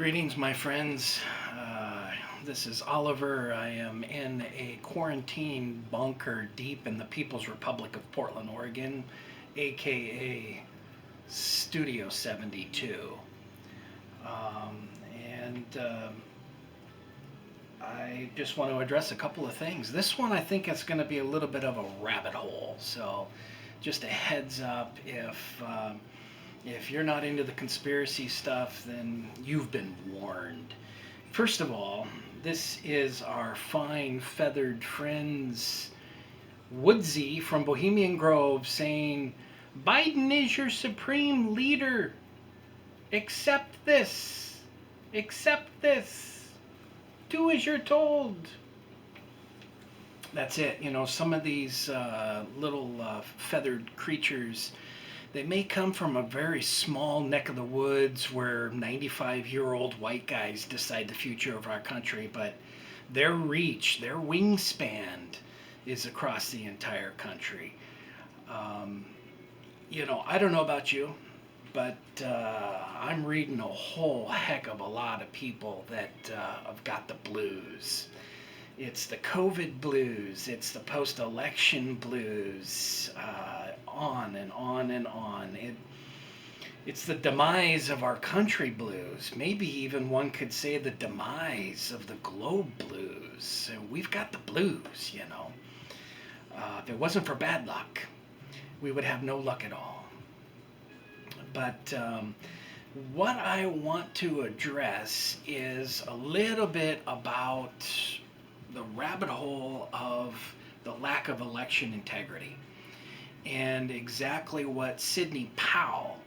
Greetings, my friends. This is Oliver. I am in a quarantine bunker deep in the People's Republic of Portland, Oregon, aka Studio 72. Um, and I just want to address a couple of things. This one I think is going to be a little bit of a rabbit hole, so just a heads up if you're not into the conspiracy stuff, then you've been warned. First of all, this is our fine feathered friends Woodsy from Bohemian Grove saying, Biden is your supreme leader. Accept this. Accept this. Do as you're told. That's it. You know, some of these little feathered creatures, they may come from a very small neck of the woods where 95-year-old white guys decide the future of our country, but their reach, their wingspan is across the entire country. I don't know about you, but I'm reading a whole heck of a lot of people that have got the blues. It's the COVID blues, it's the post-election blues, on and on and on. It's the demise of our country blues. Maybe even one could say the demise of the globe blues. We've got the blues, you know. If it wasn't for bad luck, we would have no luck at all. But what I want to address is a little bit about the rabbit hole of the lack of election integrity and exactly what Sidney Powell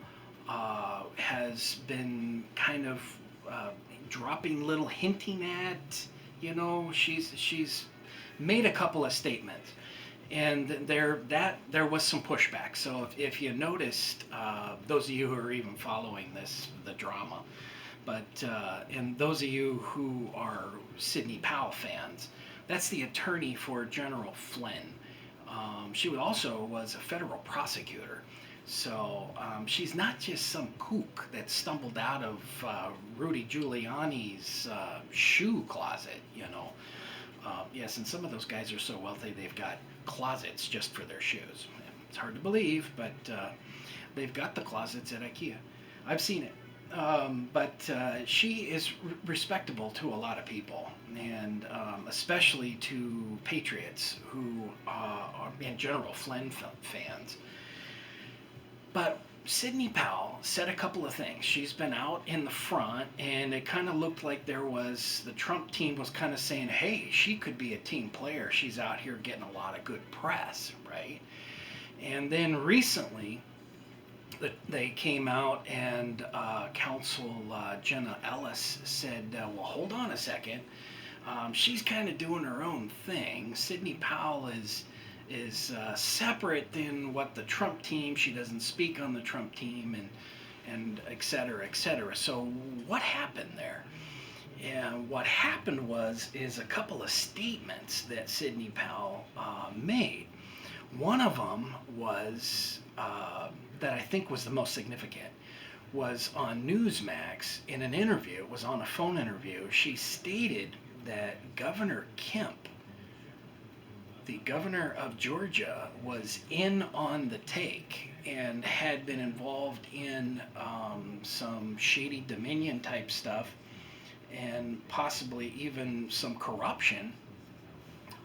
has been kind of dropping little hinting at. You know, she's made a couple of statements, and there was some pushback. So if you noticed, those of you who are even following the drama, but and those of you who are Sidney Powell fans, that's the attorney for General Flynn. She also was a federal prosecutor. So she's not just some kook that stumbled out of Rudy Giuliani's shoe closet, you know. Yes, and some of those guys are so wealthy they've got closets just for their shoes. It's hard to believe, but they've got the closets at IKEA. I've seen it. But she is respectable to a lot of people, and especially to patriots who are in General Flynn fans. But Sidney Powell said a couple of things. She's been out in the front, and it kind of looked like the Trump team was kind of saying, hey, she could be a team player. She's out here getting a lot of good press, right? And then recently, they came out and counsel Jenna Ellis said, well, hold on a second. She's kind of doing her own thing. Sidney Powell is separate than what the Trump team. She doesn't speak on the Trump team, and et cetera, et cetera. So what happened there? And what happened is a couple of statements that Sidney Powell made. One of them was that I think was the most significant, was on Newsmax in an interview. It was on a phone interview. She stated that Governor Kemp, the governor of Georgia, was in on the take and had been involved in some shady Dominion type stuff and possibly even some corruption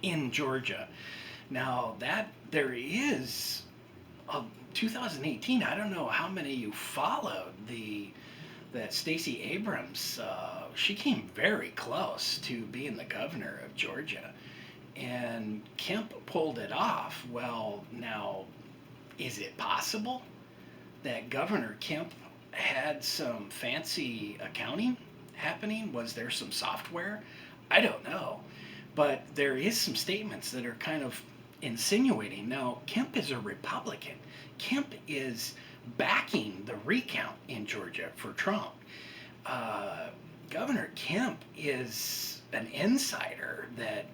in Georgia. Now there is 2018, I don't know how many of you followed that Stacey Abrams, she came very close to being the governor of Georgia, and Kemp pulled it off. Well, now, is it possible that Governor Kemp had some fancy accounting happening? Was there some software? I don't know, but there is some statements that are kind of insinuating. Now, Kemp is a Republican. Kemp is backing the recount in Georgia for Trump. Governor Kemp is an insider that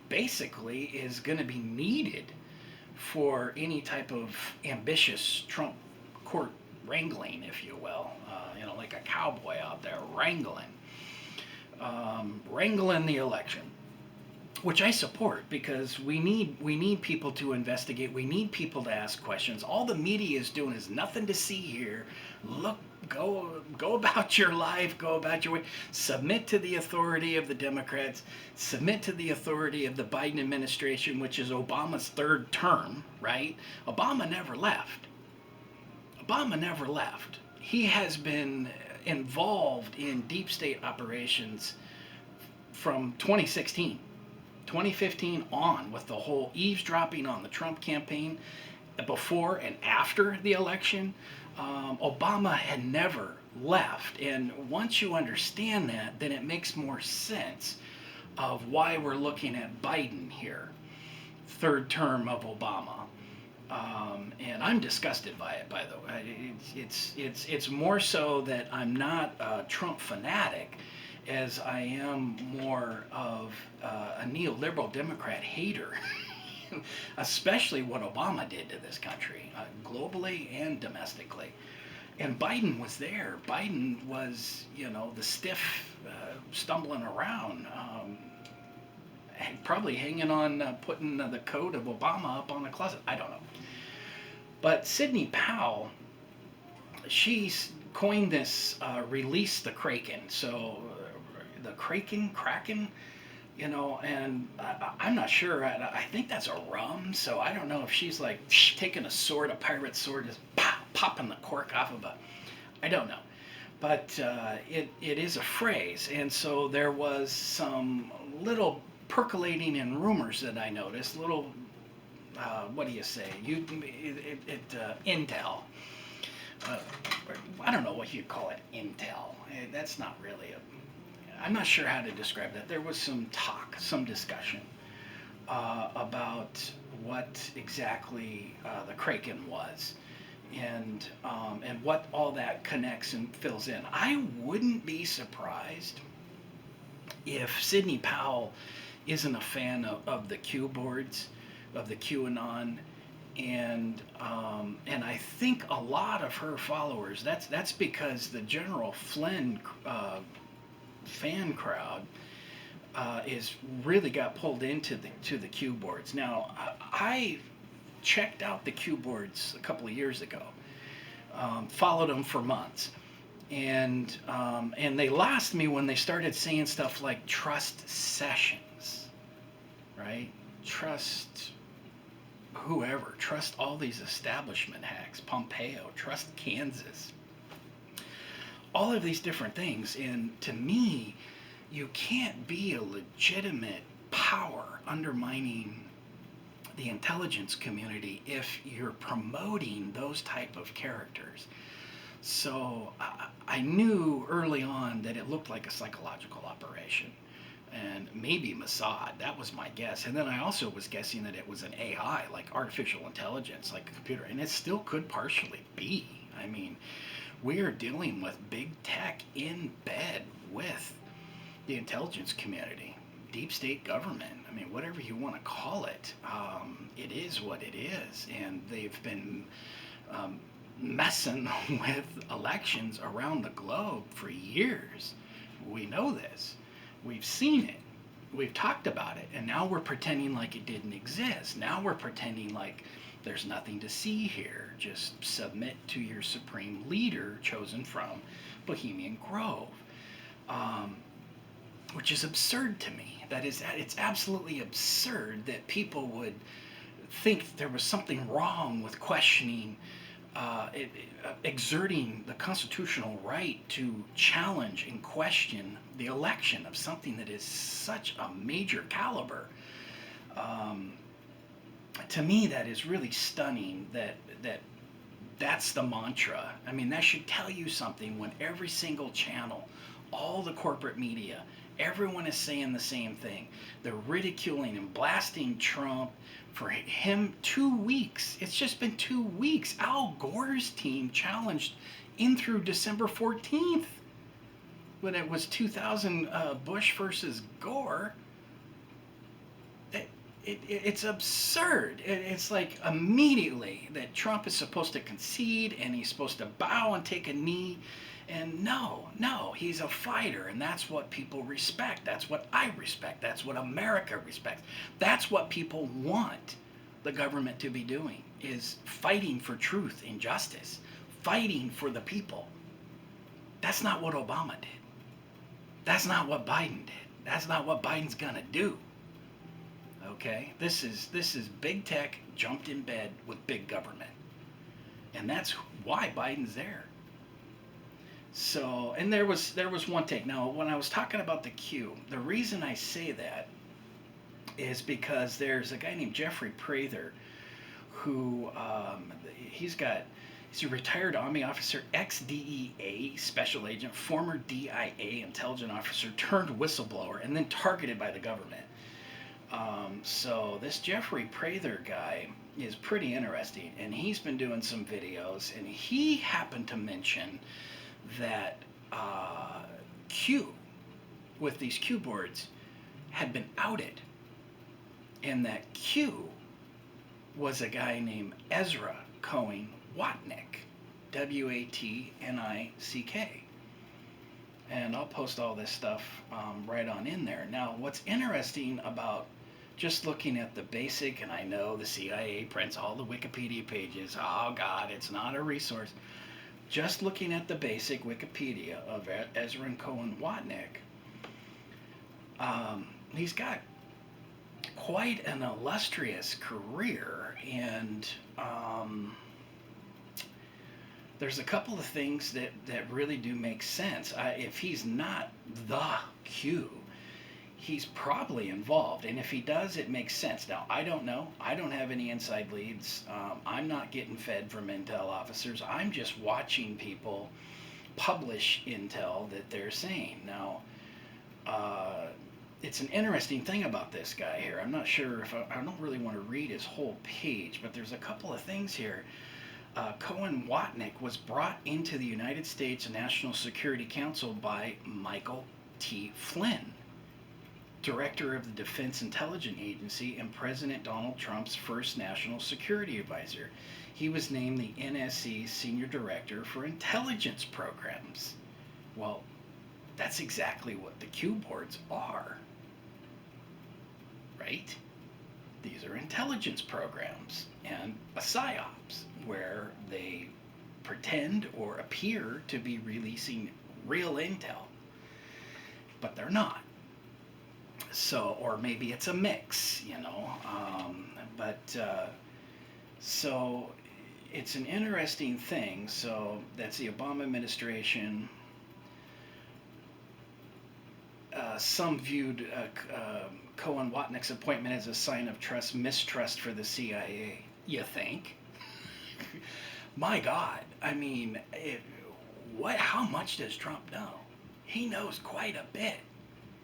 basically is going to be needed for any type of ambitious Trump court wrangling, if you will. Like a cowboy out there wrangling the election, which I support, because we need people to investigate. We need people to ask questions. All the media is doing is nothing to see here. Look, go about your life, go about your way. Submit to the authority of the Democrats. Submit to the authority of the Biden administration, which is Obama's third term, right? Obama never left. Obama never left. He has been involved in deep state operations from 2016. 2015 on, with the whole eavesdropping on the Trump campaign before and after the election. Obama had never left. And once you understand that, then it makes more sense of why we're looking at Biden here, third term of Obama. And I'm disgusted by it, by the way. It's more so that I'm not a Trump fanatic, as I am more of a neoliberal Democrat hater, especially what Obama did to this country, globally and domestically. And Biden was there. Biden was, the stiff, stumbling around, probably hanging on, putting the coat of Obama up on the closet. I don't know. But Sidney Powell, she's coined this, release the Kraken. So the Kraken, and I'm not sure. I think that's a rum, so I don't know if she's like taking a sword, a pirate sword, just popping the cork off of I don't know. But it is a phrase, and so there was some little percolating in rumors that I noticed, little, what do you say, intel. I don't know what you'd call it, intel. That's not really I'm not sure how to describe that. There was some talk, some discussion about what exactly the Kraken was, and what all that connects and fills in. I wouldn't be surprised if Sidney Powell isn't a fan of the Q boards, of the QAnon, and I think a lot of her followers. That's because the General Flynn fan crowd is really got pulled into the Q boards. Now, I checked out the Q boards a couple of years ago, followed them for months, and they lost me when they started saying stuff like trust Sessions, right? Trust whoever, trust all these establishment hacks, Pompeo, trust Kansas. All of these different things, and to me, you can't be a legitimate power undermining the intelligence community if you're promoting those type of characters. So I knew early on that it looked like a psychological operation, and maybe Mossad. That was my guess. And then I also was guessing that it was an AI, like artificial intelligence, like a computer, and it still could partially be. I mean, we are dealing with big tech in bed with the intelligence community, deep state government. I mean, whatever you want to call it, it is what it is. And they've been messing with elections around the globe for years. We know this. We've seen it. We've talked about it. And now we're pretending like it didn't exist. Now we're pretending like there's nothing to see here. Just submit to your supreme leader chosen from Bohemian Grove, which is absurd to me. It's absolutely absurd that people would think there was something wrong with questioning, exerting the constitutional right to challenge and question the election of something that is such a major caliber. To me, that is really stunning that's the mantra. I mean, that should tell you something when every single channel, all the corporate media, everyone is saying the same thing. They're ridiculing and blasting Trump for him 2 weeks. It's just been 2 weeks. Al Gore's team challenged in through December 14th when it was 2000 Bush versus Gore. It's absurd. It's like immediately that Trump is supposed to concede and he's supposed to bow and take a knee, And no, he's a fighter, and that's what people respect. That's what I respect. That's what America respects. That's what people want the government to be doing, is fighting for truth and justice, fighting for the people. That's not what Obama did. That's not what Biden did. That's not what Biden's gonna do. Okay? This is big tech jumped in bed with big government. And that's why Biden's there. So, and there was one take. Now, when I was talking about the Q, the reason I say that is because there's a guy named Jeffrey Prather who he's a retired Army officer, ex-DEA special agent, former DIA intelligence officer turned whistleblower, and then targeted by the government. So this Jeffrey Prather guy is pretty interesting, and he's been doing some videos, and he happened to mention that Q, with these Q boards, had been outed, and that Q was a guy named Ezra Cohen Watnick, W-A-T-N-I-C-K. And I'll post all this stuff right on in there. Now, what's interesting about just looking at the basic, and I know the CIA prints all the Wikipedia pages. Oh, God, it's not a resource. Just looking at the basic Wikipedia of Ezra and Cohen Watnick, he's got quite an illustrious career, and there's a couple of things that really do make sense. If he's not the Q, he's probably involved, and if he does, it makes sense. Now, I don't know. I don't have any inside leads. I'm not getting fed from intel officers. I'm just watching people publish intel that they're saying. Now, it's an interesting thing about this guy here. I'm not sure if I don't really want to read his whole page, but there's a couple of things here. Cohen Watnick was brought into the United States National Security Council by Michael T. Flynn, Director of the Defense Intelligence Agency and President Donald Trump's first national security advisor. He was named the NSC Senior Director for Intelligence Programs. Well, that's exactly what the Q boards are, right? These are intelligence programs and a PSYOPs, where they pretend or appear to be releasing real intel, but they're not. So, or maybe it's a mix, so it's an interesting thing. So that's the Obama administration. Some viewed Cohen Watnick's appointment as a sign of mistrust for the CIA. You think? My God, I mean, how much does Trump know? He knows quite a bit.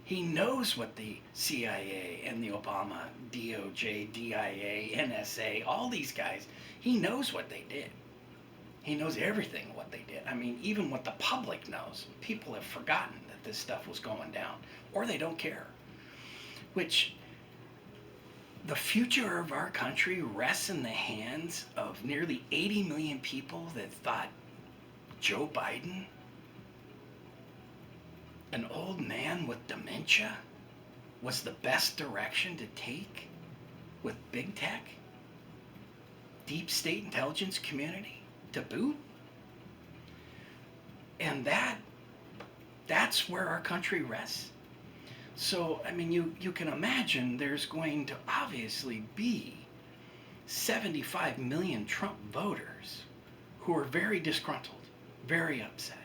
He knows what the CIA and the Obama, DOJ, DIA, NSA, all these guys, he knows what they did. He knows everything what they did. I mean, even what the public knows. People have forgotten that this stuff was going down, or they don't care. Which, the future of our country rests in the hands of nearly 80 million people that thought Joe Biden, an old man with dementia, was the best direction to take with big tech, deep state intelligence community to boot. And that's where our country rests. So, I mean, you can imagine there's going to obviously be 75 million Trump voters who are very disgruntled, very upset,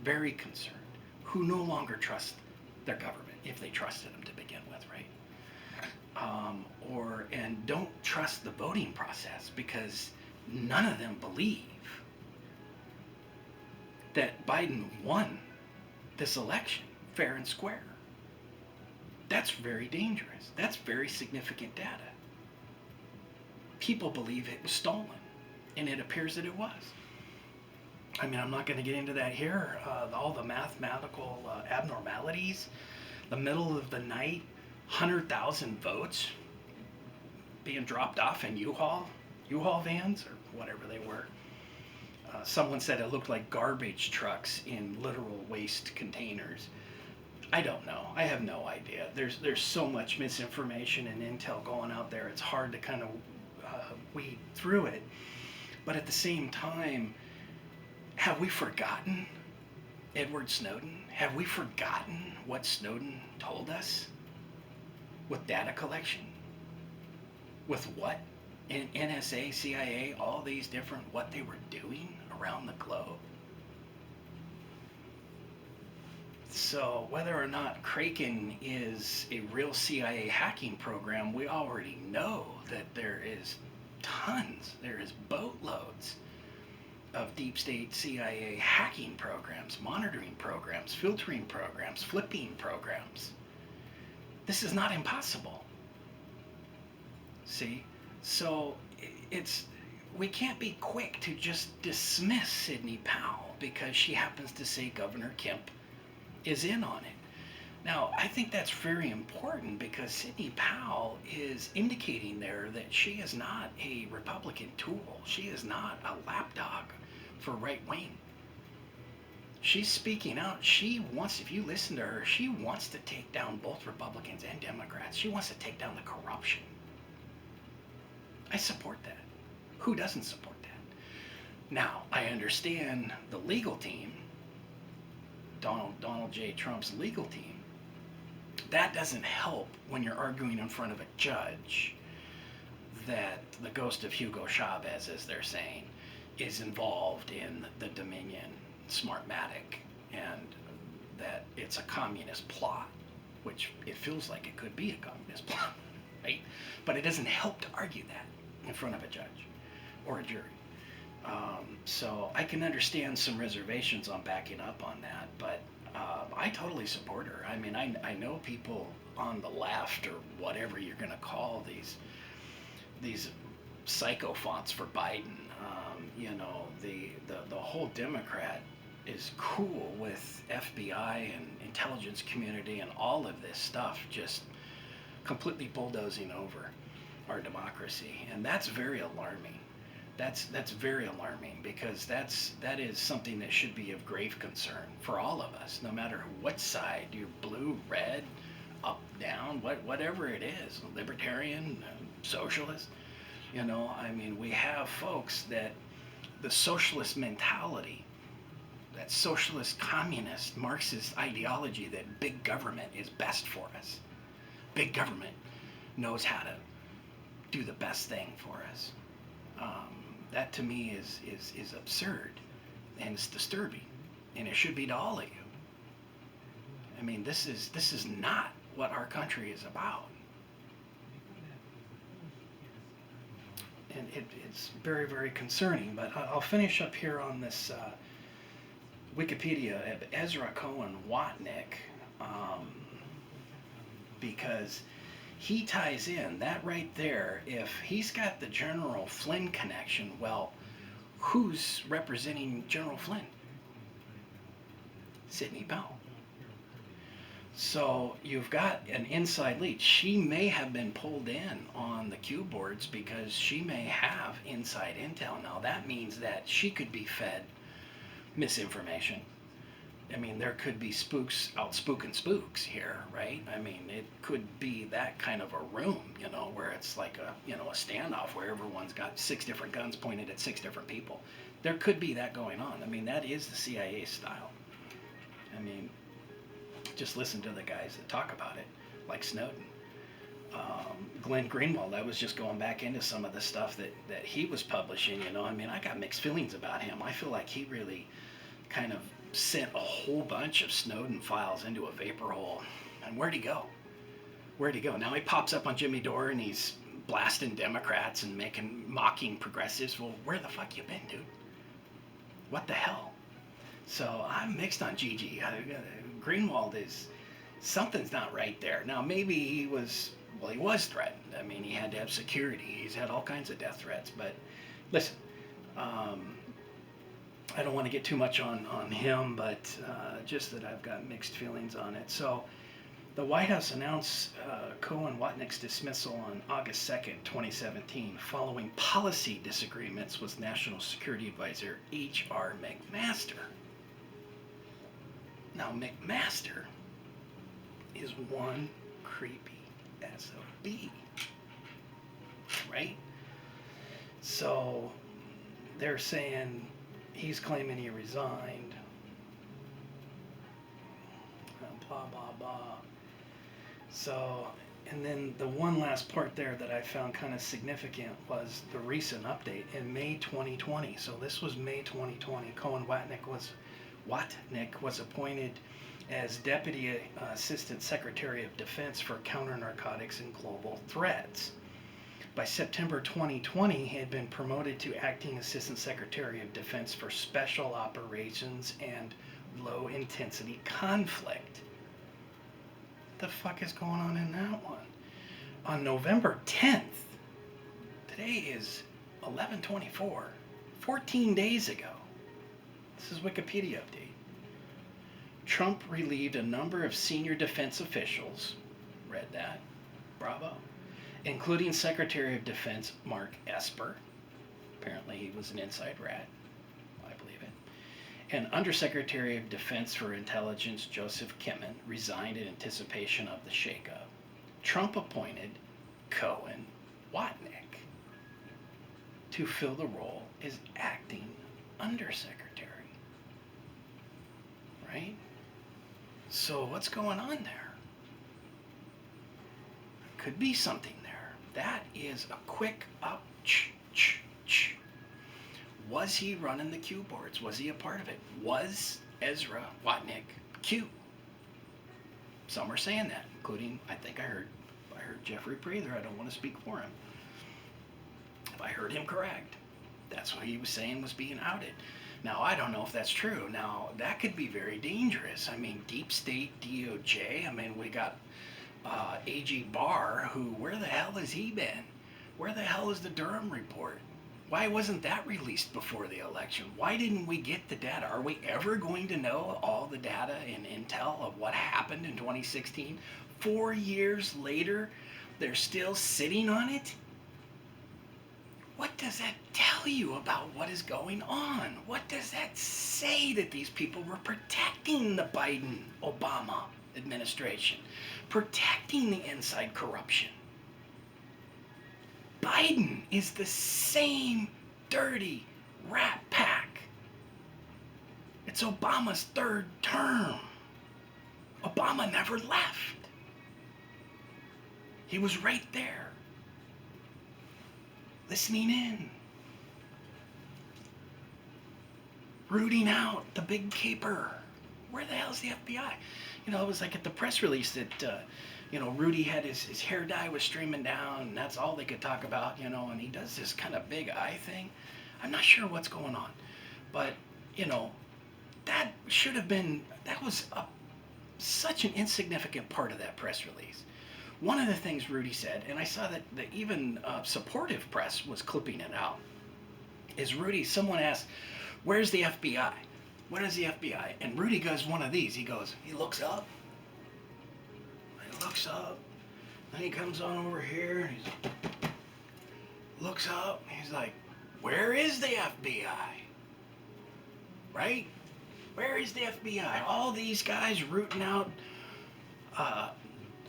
very concerned, who no longer trust their government, if they trusted them to begin with, right? And don't trust the voting process because none of them believe that Biden won this election fair and square. That's very dangerous. That's very significant data. People believe it was stolen, and it appears that it was. I mean, I'm not going to get into that here. All the mathematical abnormalities, the middle of the night, 100,000 votes being dropped off in U-Haul vans, or whatever they were. Someone said it looked like garbage trucks in literal waste containers. I don't know. I have no idea. There's so much misinformation and intel going out there. It's hard to kind of weed through it. But at the same time, have we forgotten Edward Snowden? Have we forgotten what Snowden told us? With data collection? With what? NSA, CIA, all these different, what they were doing around the globe? So whether or not Kraken is a real CIA hacking program, we already know that there is tons, there is boatloads of deep state CIA hacking programs, monitoring programs, filtering programs, flipping programs. This is not impossible. See? So we can't be quick to just dismiss Sidney Powell because she happens to say Governor Kemp is in on it. Now, I think that's very important because Sidney Powell is indicating there that she is not a Republican tool. She is not a lapdog for right wing. She's speaking out. She wants, if you listen to her, she wants to take down both Republicans and Democrats. She wants to take down the corruption. I support that. Who doesn't support that? Now, I understand the legal team, Donald J. Trump's legal team. That doesn't help when you're arguing in front of a judge that the ghost of Hugo Chavez, as they're saying, is involved in the Dominion Smartmatic and that it's a communist plot, which it feels like it could be a communist plot, right? But it doesn't help to argue that in front of a judge or a jury. So I can understand some reservations on backing up on that, but I totally support her. I mean, I know people on the left or whatever you're going to call these psychophants for Biden. You know, the whole Democrat is cool with FBI and intelligence community and all of this stuff just completely bulldozing over our democracy, and that's very alarming. That's very alarming because that is something that should be of grave concern for all of us, no matter what side you're, blue, red, up, down, whatever it is, libertarian, socialist. You know, I mean, we have folks that the socialist mentality, that socialist, communist, Marxist ideology that big government is best for us. Big government knows how to do the best thing for us. That to me is absurd, and it's disturbing, and it should be to all of you. I mean, this is not what our country is about, and it's very, very concerning. But I'll finish up here on this Wikipedia of Ezra Cohen Watnick, because he ties in that right there. If he's got the General Flynn connection, well, who's representing General Flynn? Sidney Bell. So you've got an inside lead. She may have been pulled in on the Q boards because she may have inside intel. Now that means that she could be fed misinformation. I mean, there could be spooks out spooking spooks here, right? I mean, it could be that kind of a room, you know, where it's like a standoff where everyone's got 6 different guns pointed at 6 different people. There could be that going on. I mean, that is the CIA style. I mean, just listen to the guys that talk about it, like Snowden. Glenn Greenwald, I was just going back into some of the stuff that he was publishing, you know. I mean, I got mixed feelings about him. I feel like he really kind of sent a whole bunch of Snowden files into a vapor hole. And where'd he go? Where'd he go? Now he pops up on Jimmy Dore and he's blasting Democrats and mocking progressives. Well, where the fuck you been, dude? What the hell? So I'm mixed on Gigi. Greenwald something's not right there. Now maybe he was threatened. I mean, he had to have security. He's had all kinds of death threats. But listen, I don't want to get too much on him, but just that I've got mixed feelings on it. So The White House announced Cohen-Watnick's dismissal on August 2nd, 2017, following policy disagreements with National Security Advisor H.R. McMaster. Now, McMaster is one creepy SOB, right? So they're saying he's claiming he resigned. Blah, blah, blah. So, and then the one last part there that I found kind of significant was the recent update in May 2020. So this was May 2020. Cohen-Watnick was appointed as Deputy Assistant Secretary of Defense for Counter-Narcotics and Global Threats. By September 2020, he had been promoted to Acting Assistant Secretary of Defense for Special Operations and Low Intensity Conflict. What the fuck is going on in that one? On November 10th, today is 11/24, 14 days ago. This is Wikipedia update. Trump relieved a number of senior defense officials, read that, bravo, including Secretary of Defense Mark Esper. Apparently he was an inside rat, I believe it. And Undersecretary of Defense for Intelligence Joseph Kimmon resigned in anticipation of the shakeup. Trump appointed Cohen-Watnick to fill the role as acting undersecretary. Right? So what's going on there? Could be something there. That is a quick up. Was he running the Q boards? Was he a part of it? Was Ezra Watnick Q? Some are saying that, including I heard Jeffrey Prather. I don't want to speak for him. If I heard him correct, that's what he was saying was being outed. Now, I don't know if that's true. Now, that could be very dangerous. I mean, deep state DOJ. I mean, we got AG Barr, who, where the hell has he been? Where the hell is the Durham report? Why wasn't that released before the election? Why didn't we get the data? Are we ever going to know all the data and intel of what happened in 2016? 4 years later, they're still sitting on it? What does that tell you about what is going on? What does that say that these people were protecting the Biden-Obama administration, protecting the inside corruption? Biden is the same dirty rat pack. It's Obama's third term. Obama never left. He was right there, listening in, rooting out the big caper. Where the hell's the FBI? You know, it was like at the press release that, Rudy had his hair dye was streaming down, and that's all they could talk about, and he does this kind of big eye thing. I'm not sure what's going on, but, that should have been, that was such an insignificant part of that press release. One of the things Rudy said, and I saw that even supportive press was clipping it out, is Someone asked, where's the FBI? What is the FBI? And Rudy goes one of these. He looks up. He looks up. Then he comes on over here. He looks up. He's like, where is the FBI? Right? Where is the FBI? All these guys rooting out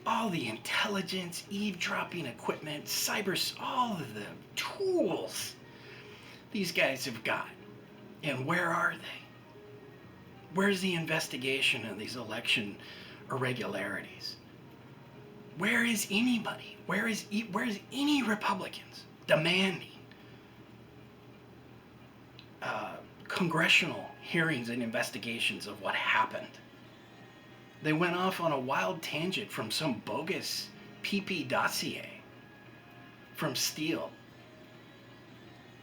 all the intelligence, eavesdropping equipment, all of the tools these guys have got. And where are they? Where's the investigation of these election irregularities? Where is anybody? Where is any Republicans demanding congressional hearings and investigations of what happened? They went off on a wild tangent from some bogus PP dossier from Steele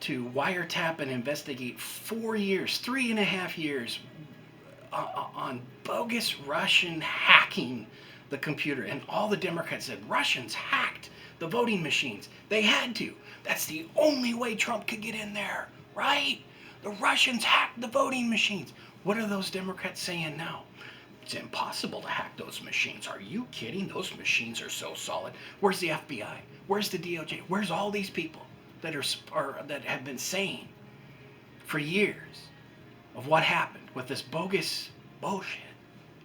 to wiretap and investigate 4 years, 3.5 years on bogus Russian hacking the computer. And all the Democrats said Russians hacked the voting machines. They had to. That's the only way Trump could get in there, right? The Russians hacked the voting machines. What are those Democrats saying now? It's impossible to hack those machines. Are you kidding? Those machines are so solid. Where's the FBI? Where's the DOJ? Where's all these people that that have been saying for years of what happened with this bogus bullshit?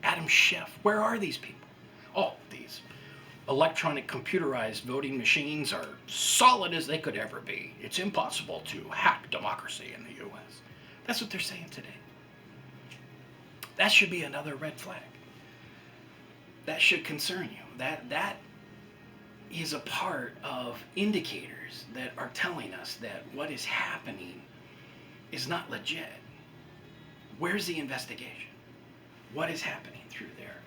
Adam Schiff. Where are these people? Oh, these electronic computerized voting machines are solid as they could ever be. It's impossible to hack democracy in the U.S. That's what they're saying today. That should be another red flag. That should concern you. That is a part of indicators that are telling us that what is happening is not legit. Where's the investigation? What is happening through there?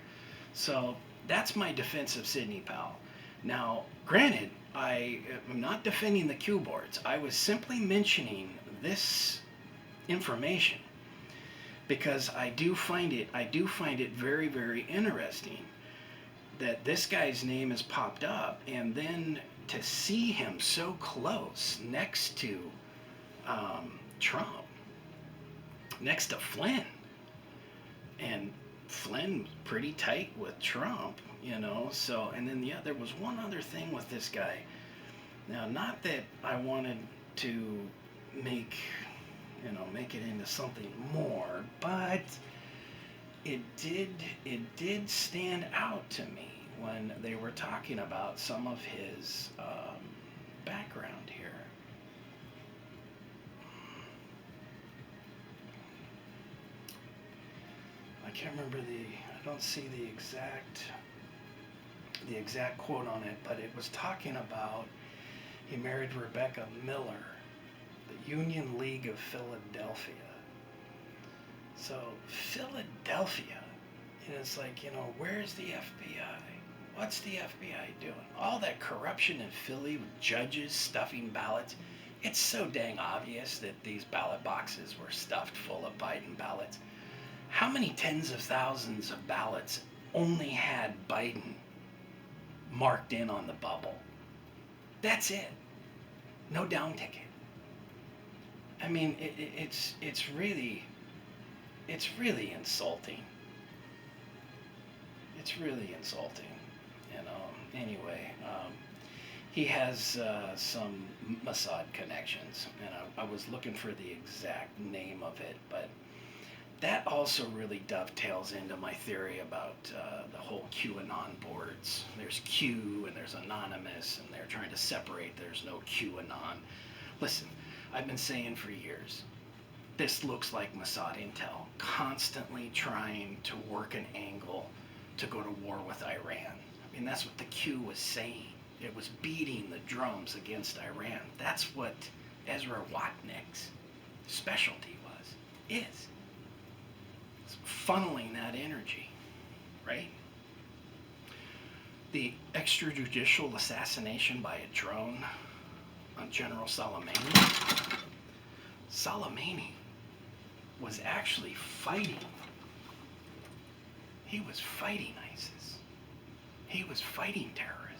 So that's my defense of Sidney Bell. Now, granted, I am not defending the Q boards. I was simply mentioning this information because I do find it very, very interesting that this guy's name has popped up, and then to see him so close next to Trump, next to Flynn, and Flynn was pretty tight with Trump, you know. So, and then there was one other thing with this guy. Now, not that I wanted to make it into something more, but it did stand out to me when they were talking about some of his background here. I can't remember I don't see the exact quote on it, but it was talking about he married Rebecca Miller, the Union League of Philadelphia. So Philadelphia, and it's like, where's the FBI? What's the FBI doing? All that corruption in Philly with judges stuffing ballots. It's so dang obvious that these ballot boxes were stuffed full of Biden ballots. How many tens of thousands of ballots only had Biden marked in on the bubble? That's it. No down ticket. I mean, it's really insulting. It's really insulting, Anyway, he has some Mossad connections, and I was looking for the exact name of it, but that also really dovetails into my theory about the whole QAnon boards. There's Q and there's Anonymous, and they're trying to separate. There's no QAnon. Listen, I've been saying for years, this looks like Mossad intel, constantly trying to work an angle to go to war with Iran. I mean, that's what the Q was saying. It was beating the drums against Iran. That's what Ezra Watnick's specialty is. It's funneling that energy, right? The extrajudicial assassination by a drone on General Soleimani. Soleimani was actually fighting. He was fighting ISIS. He was fighting terrorists.